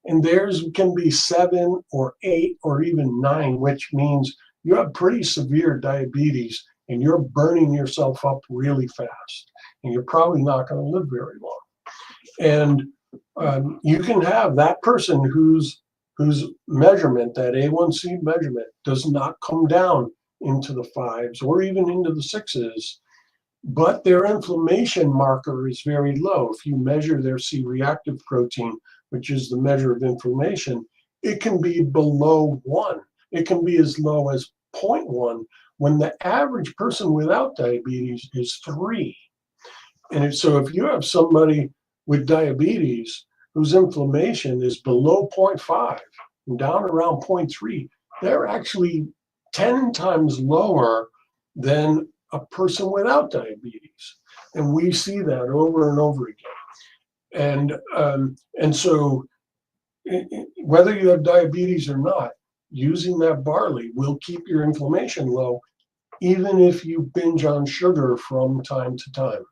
and theirs can be 7 or 8 or even 9, which means you have pretty severe diabetes and you're burning yourself up really fast, and you're probably not going to live very long. And you can have that person whose measurement, that A1C measurement, does not come down into the 5s or even into the 6s, but their inflammation marker is very low. If you measure their C-reactive protein, which is the measure of inflammation, it can be below 1. It can be as low as 0.1, when the average person without diabetes is 3. And so if you have somebody with diabetes whose inflammation is below 0.5 and down around 0.3, they're actually 10 times lower than a person without diabetes. And we see that over and over again. And so whether you have diabetes or not, using that barley will keep your inflammation low even if you binge on sugar from time to time.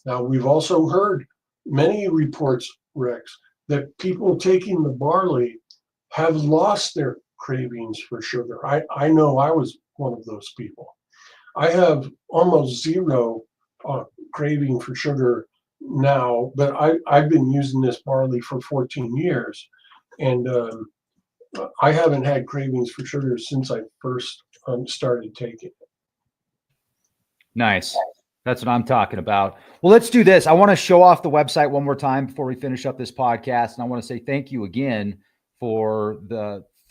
Now, we've also heard many reports, Rex, that people taking the barley have lost their cravings for sugar. I know I was one of those people. I have almost zero craving for sugar now, but I've been using this barley for 14 years, and I haven't had cravings for sugar since I first started taking it. Nice. That's what I'm talking about. Well, let's do this. I want to show off the website one more time before we finish up this podcast. And I want to say thank you again for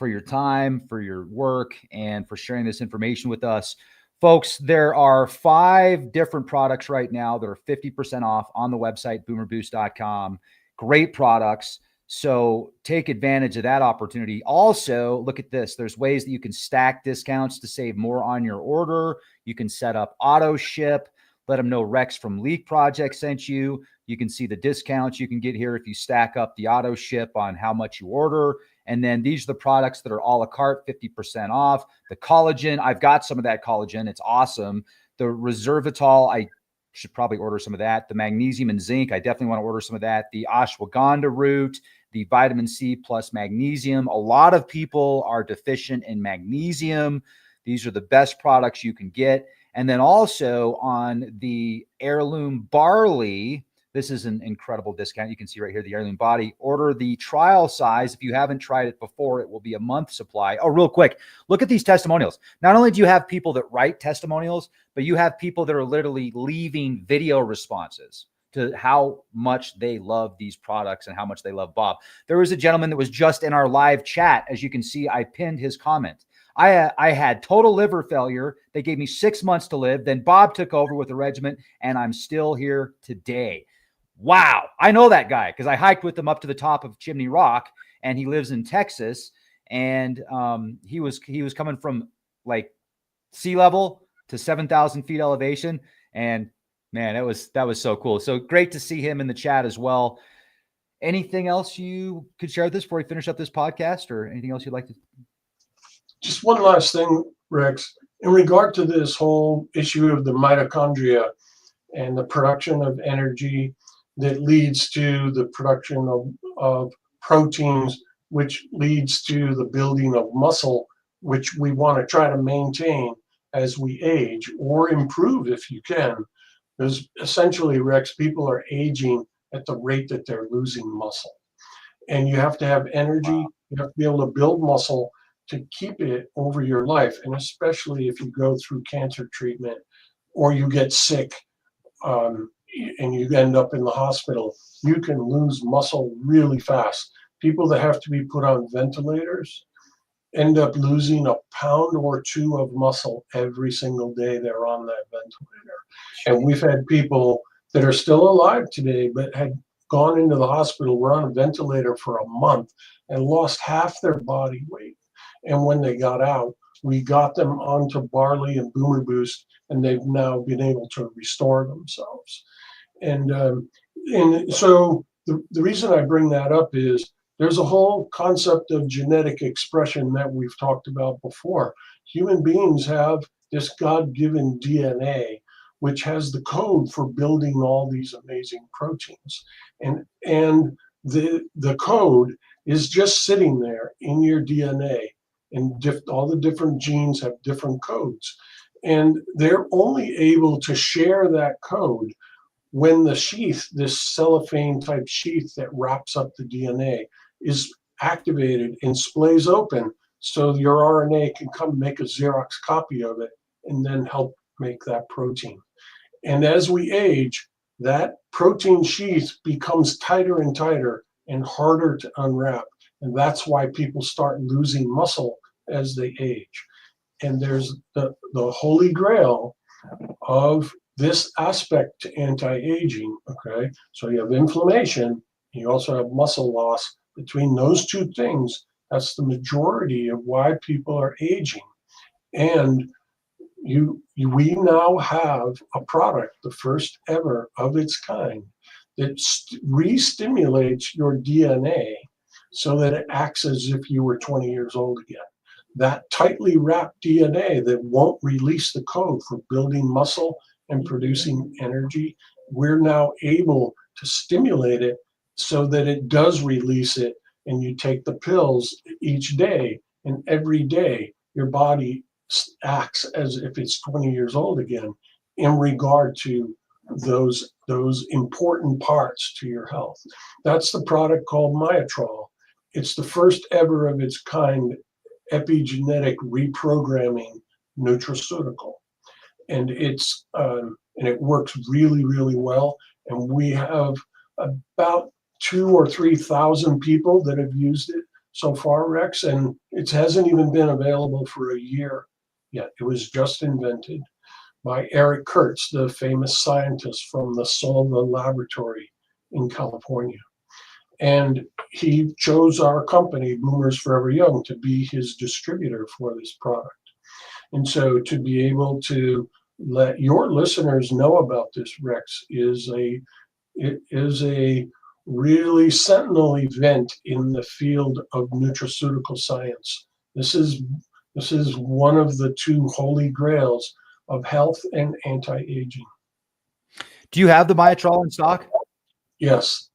your time, for your work, and for sharing this information with us. Folks, there are 5 different products right now that are 50% off on the website, boomerboost.com. Great products. So take advantage of that opportunity. Also, look at this. There's ways that you can stack discounts to save more on your order. You can set up auto ship. Let them know Rex from Leak Project sent you. You can see the discounts you can get here if you stack up the auto ship on how much you order. And then these are the products that are a la carte, 50% off. The collagen, I've got some of that collagen. It's awesome. The resveratrol, I should probably order some of that. The magnesium and zinc, I definitely want to order some of that. The ashwagandha root, the vitamin C plus magnesium. A lot of people are deficient in magnesium. These are the best products you can get. And then also on the heirloom barley, this is an incredible discount. You can see right here, the heirloom body. Order the trial size. If you haven't tried it before, it will be a month supply. Oh, real quick, look at these testimonials. Not only do you have people that write testimonials, but you have people that are literally leaving video responses to how much they love these products and how much they love Bob. There was a gentleman that was just in our live chat. As you can see, I pinned his comment. I had total liver failure. They gave me 6 months to live. Then Bob took over with the regiment, and I'm still here today. Wow. I know that guy because I hiked with him up to the top of Chimney Rock, and he lives in Texas. And he was coming from like sea level to 7,000 feet elevation. And man, that was so cool. So great to see him in the chat as well. Anything else you could share with us before we finish up this podcast, or anything else you'd like to? Just one last thing, Rex, in regard to this whole issue of the mitochondria and the production of energy that leads to the production of proteins, which leads to the building of muscle, which we want to try to maintain as we age or improve if you can. Because essentially, Rex, people are aging at the rate that they're losing muscle. And you have to have energy, you have to be able to build muscle to keep it over your life. And especially if you go through cancer treatment or you get sick and you end up in the hospital, you can lose muscle really fast. People that have to be put on ventilators end up losing a pound or 2 of muscle every single day they're on that ventilator. And we've had people that are still alive today, but had gone into the hospital, were on a ventilator for a month and lost half their body weight. And when they got out, we got them onto Barley and Boomer Boost, and they've now been able to restore themselves. And so the reason I bring that up is there's a whole concept of genetic expression that we've talked about before. Human beings have this God-given DNA, which has the code for building all these amazing proteins. And the code is just sitting there in your DNA. And all the different genes have different codes. And they're only able to share that code when the sheath, this cellophane type sheath that wraps up the DNA, is activated and splays open so your RNA can come make a Xerox copy of it and then help make that protein. And as we age, that protein sheath becomes tighter and tighter and harder to unwrap. And that's why people start losing muscle as they age. And there's the holy grail of this aspect to anti-aging, okay? So you have inflammation, you also have muscle loss. Between those two things, that's the majority of why people are aging. And we now have a product, the first ever of its kind, that re-stimulates your DNA so that it acts as if you were 20 years old again. that tightly wrapped DNA that won't release the code for building muscle and producing energy, we're now able to stimulate it so that it does release it, and you take the pills each day, and every day your body acts as if it's 20 years old again in regard to those important parts to your health. That's the product called Mitochondrial. It's the first ever of its kind epigenetic reprogramming nutraceutical, and it works really, really well. And we have about 2,000 or 3,000 people that have used it so far, Rex, and it hasn't even been available for a year yet. It was just invented by Eric Kurtz, the famous scientist from the Solva laboratory in California. And he chose our company, Boomers Forever Young, to be his distributor for this product. And so to be able to let your listeners know about this, Rex, is a really sentinel event in the field of nutraceutical science. This is one of the two holy grails of health and anti-aging. Do you have the Mitochondrial in stock? Yes.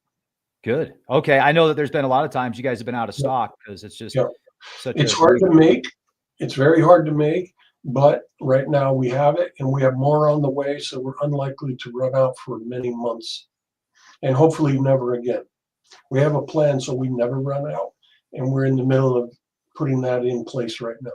Good. Okay. I know that there's been a lot of times you guys have been out of stock because it's just it's hard to make. It's very hard to make, but right now we have it, and we have more on the way, so we're unlikely to run out for many months, and hopefully never again. We have a plan so we never run out, and we're in the middle of putting that in place right now.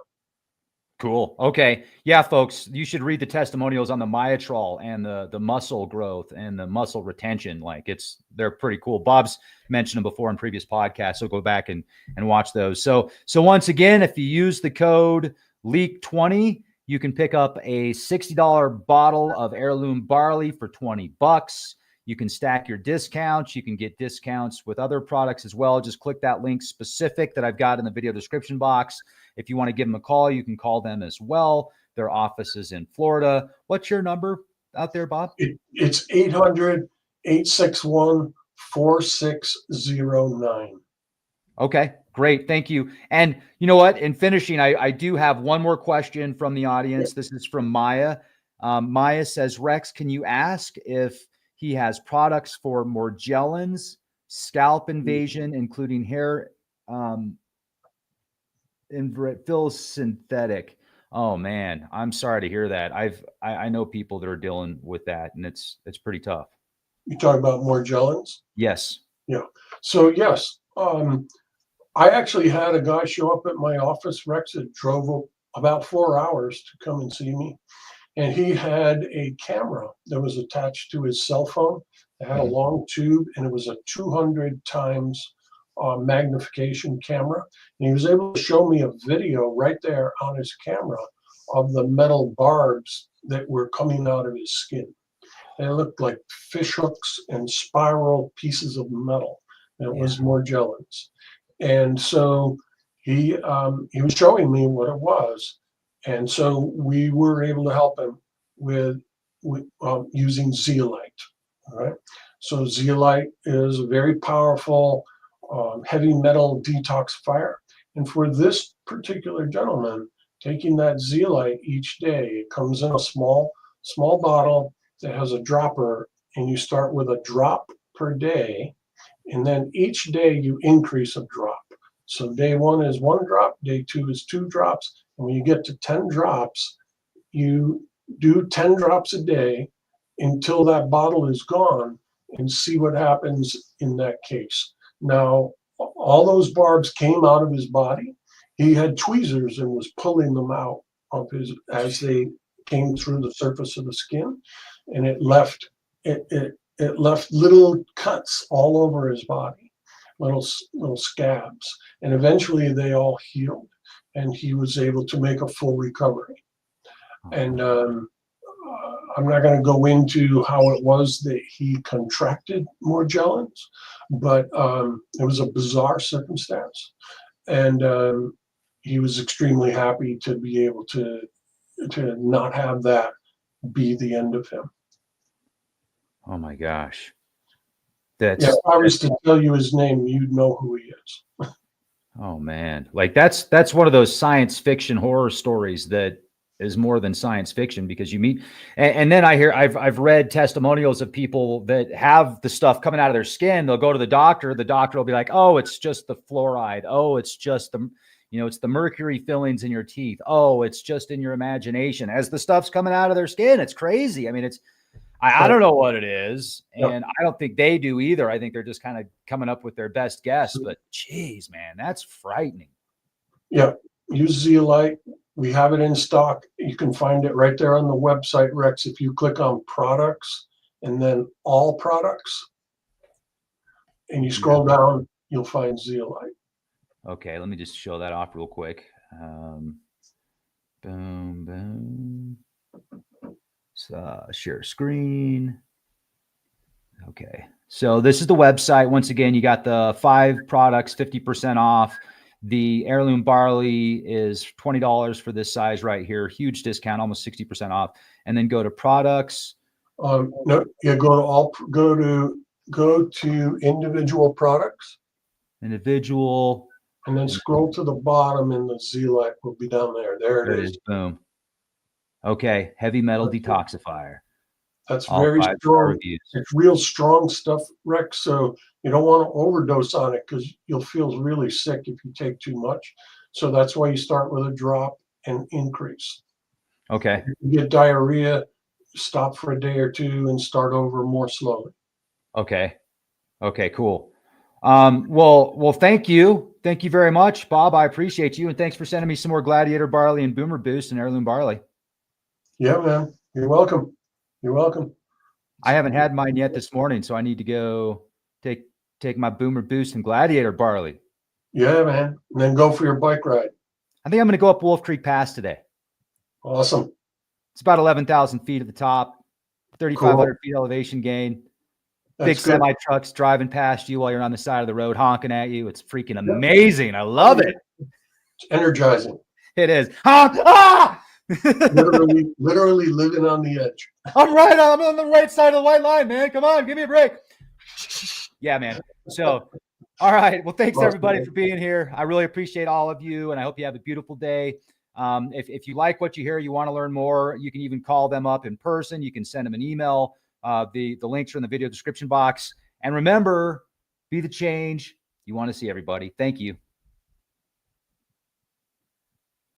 Cool. Okay. Yeah, folks, you should read the testimonials on the Mitochondrial and the muscle growth and the muscle retention. Like they're pretty cool. Bob's mentioned them before in previous podcasts, so go back and watch those. So once again, if you use the code LEAK20, you can pick up a $60 bottle of heirloom barley for $20. You can stack your discounts. You can get discounts with other products as well. Just click that link specific that I've got in the video description box. If you want to give them a call, you can call them as well. Their office is in Florida. What's your number out there, Bob? It's 800-861-4609. Okay, great. Thank you. And you know what? In finishing, I do have one more question from the audience. This is from Maya. Maya says, Rex, can you ask if he has products for Morgellons, scalp invasion, including hair fill synthetic? Oh man, I'm sorry to hear that. I know people that are dealing with that, and it's pretty tough. You talking about Morgellons? Yes. Yeah. So yes, I actually had a guy show up at my office, Rex, that drove about 4 hours to come and see me. And he had a camera that was attached to his cell phone. It had a long tube, and it was a 200 times magnification camera. And he was able to show me a video right there on his camera of the metal barbs that were coming out of his skin. And it looked like fish hooks and spiral pieces of metal. And it was Morgellons. And so he was showing me what it was. And so we were able to help him with using zeolite. All right. So zeolite is a very powerful heavy metal detoxifier. And for this particular gentleman, taking that zeolite each day, it comes in a small bottle that has a dropper, and you start with a drop per day. And then each day you increase a drop. So day 1 is 1 drop, day 2 is 2 drops. And when you get to 10 drops, you do 10 drops a day until that bottle is gone, and see what happens in that case. Now, all those barbs came out of his body. He had tweezers and was pulling them out of as they came through the surface of the skin, and it left little cuts all over his body, little scabs, and eventually they all healed, and he was able to make a full recovery. And I'm not going to go into how it was that he contracted Morgellons, but it was a bizarre circumstance, and he was extremely happy to be able to not have that be the end of him. Oh my gosh. If I was to tell you his name, you'd know who he is. Oh man. Like that's one of those science fiction horror stories that is more than science fiction, because you meet, and then I've read testimonials of people that have the stuff coming out of their skin. They'll go to the doctor will be like, oh, it's just the fluoride. Oh, it's just the, it's the mercury fillings in your teeth. Oh, it's just in your imagination. As the stuff's coming out of their skin, it's crazy. I mean, I don't know what it is, and I don't think they do either. I think they're just kind of coming up with their best guess. But geez, man, that's frightening. Yeah, use Zeolite. We have it in stock. You can find it right there on the website, Rex. If you click on products and then all products, and you scroll down, you'll find Zeolite. Okay, let me just show that off real quick. Boom, boom. So, share screen. Okay, so this is the website. Once again, you got the 5 products, 50% off. The heirloom barley is $20 for this size right here. Huge discount, almost 60% off. And then go to products. No, yeah, go to individual products. Individual. And then scroll to the bottom, and the Zeolite will be down there. There it is. Boom. Okay, heavy metal detoxifier. That's very strong. It's real strong stuff, Rex. So you don't want to overdose on it, because you'll feel really sick if you take too much. So that's why you start with a drop and increase. Okay. If you get diarrhea, stop for a day or two and start over more slowly. Okay. Okay, cool. Well, thank you. Thank you very much, Bob. I appreciate you. And thanks for sending me some more Gladiator barley and Boomer Boost and heirloom barley. Yeah, man. You're welcome. You're welcome. I haven't had mine yet this morning, so I need to go take my Boomer Boost and Gladiator barley. Yeah, man. And then go for your bike ride. I think I'm going to go up Wolf Creek Pass today. Awesome. It's about 11,000 feet at the top, 3,500 feet elevation gain. Big semi trucks driving past you while you're on the side of the road, honking at you. It's freaking amazing. I love it. It's energizing. It is. Ah! literally living on the edge. I'm on the right side of the white line, man. Come on, give me a break. Yeah, man. So, all right. Well, thanks everybody for being here. I really appreciate all of you, and I hope you have a beautiful day. If you like what you hear, you want to learn more, you can even call them up in person. You can send them an email. The links are in the video description box. And remember, be the change you want to see, everybody. Thank you.